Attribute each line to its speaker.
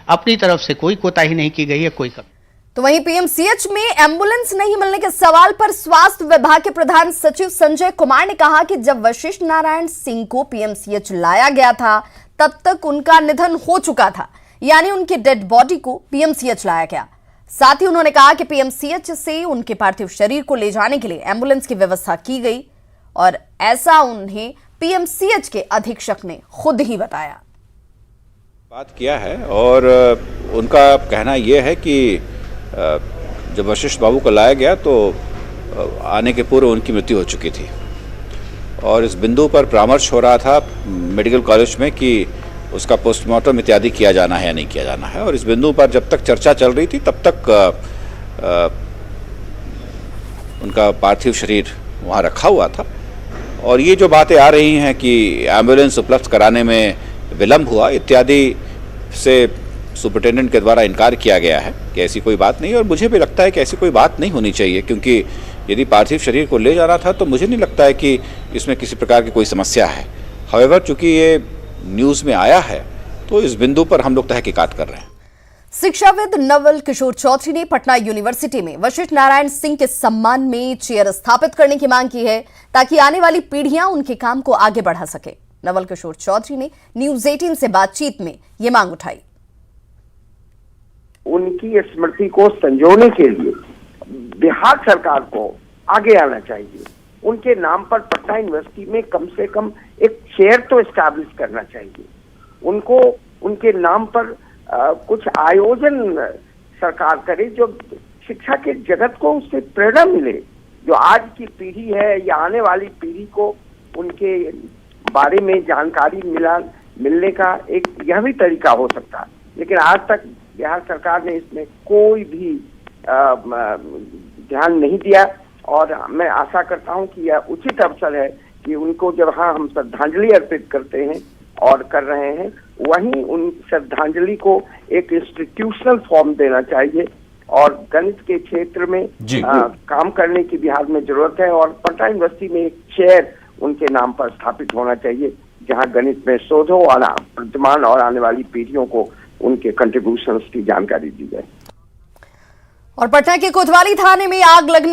Speaker 1: अपनी तरफ से कोई कोताही नहीं की गई है, कोई कमी।
Speaker 2: तो वहीं पीएमसीएच में एम्बुलेंस नहीं मिलने के सवाल पर स्वास्थ्य विभाग के प्रधान सचिव संजय कुमार ने कहा कि जब वशिष्ठ नारायण सिंह को पीएमसीएच लाया गया था तब तक उनका निधन हो चुका था, यानी उनकी डेड बॉडी को पीएमसीएच लाया गया। साथ ही उन्होंने कहा कि पीएमसीएच से उनके पार्थिव शरीर को ले जाने के लिए एम्बुलेंस की व्यवस्था की गई और ऐसा उन्हें पीएमसीएच के अधीक्षक ने खुद ही बताया।
Speaker 3: बात किया है और उनका कहना यह है कि जब वशिष्ठ बाबू को लाया गया तो आने के पूर्व उनकी मृत्यु हो चुकी थी और इस बिंदु पर परामर्श हो रहा था मेडिकल कॉलेज में कि उसका पोस्टमार्टम इत्यादि किया जाना है या नहीं किया जाना है। और इस बिंदु पर जब तक चर्चा चल रही थी तब तक उनका पार्थिव शरीर वहाँ रखा हुआ था। और ये जो बातें आ रही हैं कि एम्बुलेंस उपलब्ध कराने में विलम्ब हुआ इत्यादि से सुपरिटेंडेंट के द्वारा इनकार किया गया है कि ऐसी कोई बात नहीं। और मुझे भी लगता है कि ऐसी कोई बात नहीं होनी चाहिए, क्योंकि यदि पार्थिव शरीर को ले जाना था तो मुझे नहीं लगता है कि इसमें किसी प्रकार की कोई समस्या है। हाउएवर, चूंकि ये न्यूज़ में आया है तो इस बिंदु पर हम लोग तहकीकात कर रहे हैं।
Speaker 2: शिक्षाविद नवल किशोर चौधरी ने पटना यूनिवर्सिटी में वशिष्ठ नारायण सिंह के सम्मान में चेयर स्थापित करने की मांग की है ताकि आने वाली पीढ़ियां उनके काम को आगे बढ़ा सके। नवल किशोर चौधरी ने न्यूज 18 से बातचीत में ये मांग उठाई।
Speaker 4: उनकी स्मृति को संजोने के लिए बिहार सरकार को आगे आना चाहिए। उनके नाम पर पटना यूनिवर्सिटी में कम से कम एक चेयर तो एस्टैब्लिश करना चाहिए। उनको उनके नाम पर कुछ आयोजन सरकार करे जो शिक्षा के जगत को उससे प्रेरणा मिले, जो आज की पीढ़ी है या आने वाली पीढ़ी को उनके बारे में जानकारी मिलने का एक यह भी तरीका हो सकता है। लेकिन आज तक बिहार सरकार ने इसमें कोई भी ध्यान नहीं दिया और मैं आशा करता हूं कि यह उचित अवसर है कि उनको जब हम श्रद्धांजलि अर्पित करते हैं और कर रहे हैं, वहीं उन श्रद्धांजलि को एक इंस्टीट्यूशनल फॉर्म देना चाहिए और गणित के क्षेत्र में काम करने की बिहार में जरूरत है और पटना यूनिवर्सिटी में एक चेयर उनके नाम पर स्थापित होना चाहिए जहां गणित में शोध हो और वर्तमान और आने वाली पीढ़ियों को उनके कंट्रीब्यूशंस की जानकारी दी जाए।
Speaker 2: और पटना के कोतवाली थाने में आग लगने